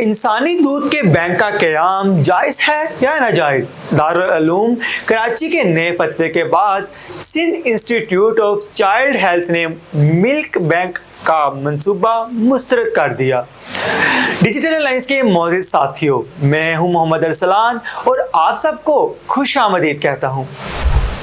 इंसानी दूध के बैंक का क़याम जायज़ है या नाजायज़? दारुल उलूम कराची के नए फतवे के बाद Sindh institute of child health ने मिल्क बैंक का मंसूबा मुस्तरद कर दिया। डिजिटल अलायंस के मौजूद साथियों, मैं हूं मोहम्मद अरसलान और आप सबको खुश आमदीद कहता हूं।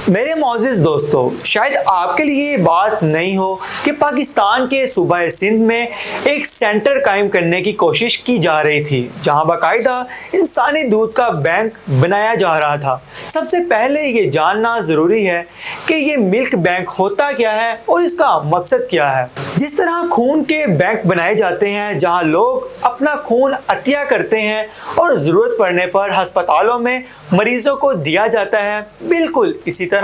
मेरे मौजूद दोस्तों, शायद आपके लिए ये बात नहीं हो कि पाकिस्तान के सूबा सिंध में एक सेंटर कायम करने की कोशिश की जा रही थी जहां बाकायदा इंसानी दूध का बैंक बनाया जा रहा था। सबसे पहले ये जानना ज़रूरी है कि ये मिल्क बैंक होता क्या है और इसका मकसद क्या है। जिस तरह खून के बैंक बनाए जाते हैं जहां लोग अपना खून अतिया करते हैं और ज़रूरत पड़ने पर अस्पतालों में मरीजों को दिया जाता है, बिल्कुल इसी तरह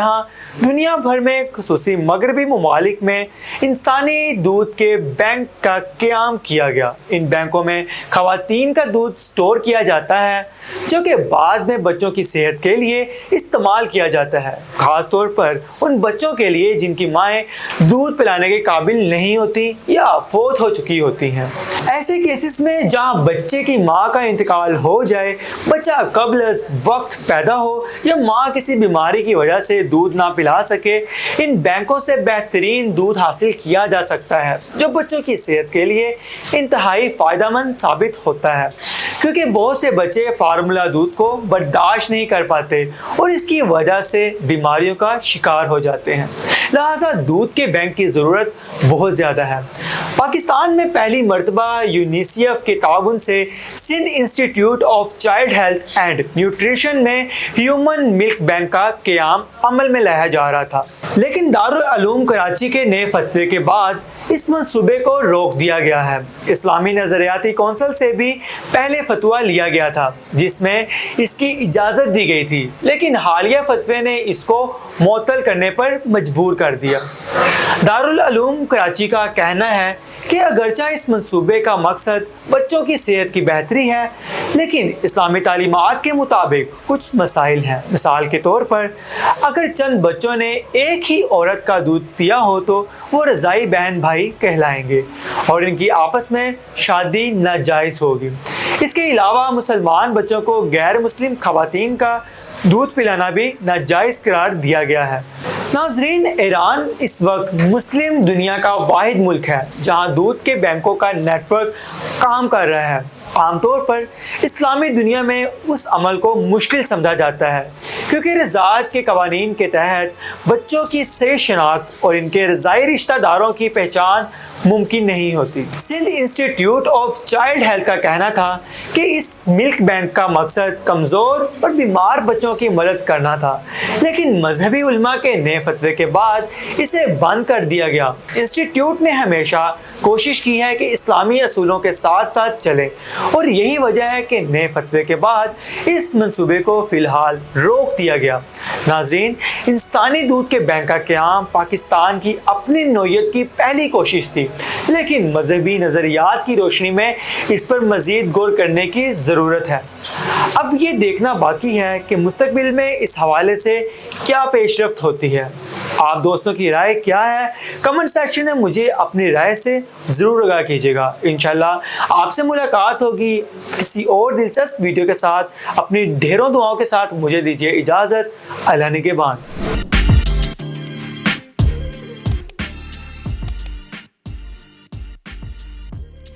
दुनिया भर में खुसूसी मगरबी ममालिक में इंसानी दूध के बैंक का क़याम किया गया। इन बैंकों में खवातीन का दूध स्टोर किया जाता है जो कि बाद में बच्चों की सेहत के लिए इस्तेमाल किया जाता है, ख़ास तौर पर उन बच्चों के लिए जिनकी माएँ दूध पिलाने के काबिल नहीं होती या फोत हो चुकी होती हैं। ऐसे केसेस में जहां बच्चे की माँ का इंतकाल हो जाए, बच्चा कब्ल वक्त पैदा हो या माँ किसी बीमारी की वजह से दूध ना पिला सके, इन बैंकों से बेहतरीन दूध हासिल किया जा सकता है जो बच्चों की सेहत के लिए इंतहाई फ़ायदेमंद साबित होता है, क्योंकि बहुत से बच्चे फार्मूला दूध को बर्दाश्त नहीं कर पाते और इसकी वजह से बीमारियों का शिकार हो जाते हैं। लिहाजा दूध के बैंक की ज़रूरत बहुत ज़्यादा है। पाकिस्तान में पहली मरतबा यूनिसेफ के ताउन से Sindh institute of child health and nutrition में ह्यूमन मिल्क बैंक का क़याम अमल में लाया जा रहा था, लेकिन दारुल उलूम कराची के नए फतवे के बाद इस मंसूबे को रोक दिया गया है। इस्लामी नज़रियाती कौंसिल से भी पहले फतवा लिया गया था जिसमें इसकी इजाज़त दी गई थी, लेकिन हालिया फतवे ने इसको मुअत्तल करने पर मजबूर कर दिया। दारुल उलूम कराची का कहना है कि अगरचा इस मंसूबे का मकसद बच्चों की सेहत की बेहतरी है, लेकिन इस्लामी तालीमात के मुताबिक कुछ मसाइल हैं। मिसाल के तौर पर अगर चंद बच्चों ने एक ही औरत का दूध पिया हो तो वो रज़ाई बहन भाई कहलाएंगे और इनकी आपस में शादी नाजायज़ होगी। इसके अलावा मुसलमान बच्चों को गैर मुस्लिम खवातीन का दूध पिलाना भी नाजायज़ करार दिया गया है। नाज़रीन, ईरान इस वक्त मुस्लिम दुनिया का वाहिद मुल्क है जहां दूध के बैंकों का नेटवर्क काम कर रहा है। आमतौर पर इस्लामी दुनिया में उस अमल को मुश्किल समझा जाता है क्योंकि रज़ाअत के कवानीन के तहत बच्चों की सही शनाख्त और इनके रज़ाई रिश्तेदारों की पहचान मुमकिन नहीं होती। Sindh institute of child health का कहना था कि इस मिल्क बैंक का मकसद कमज़ोर और बीमार बच्चों की मदद करना था, लेकिन मजहबी उलमा के नए फतवे के बाद इसे बंद कर दिया गया। इंस्टीट्यूट ने हमेशा कोशिश की है कि इस्लामी असूलों के साथ साथ चले और यही वजह है कि नए फतवे के बाद इस मंसूबे को फ़िलहाल रोक दिया गया। नाज़रीन, इंसानी दूध के बैंक का क़याम पाकिस्तान की अपनी नौयत की पहली कोशिश थी, लेकिन मजहबी नज़रियात की रोशनी में इस पर मज़ीद गौर करने की ज़रूरत है। अब ये देखना बाकी है कि मुस्तकबिल में इस हवाले से क्या पेशरफ्त होती है। आप दोस्तों की राय क्या है? कमेंट सेक्शन में मुझे अपनी राय से ज़रूर आगाह कीजिएगा। इंशाल्लाह आपसे मुलाकात होगी किसी और दिलचस्प वीडियो के साथ। अपनी ढेरों दुआओं के साथ मुझे दीजिए इजाज़त। अल्लाह निगहबान।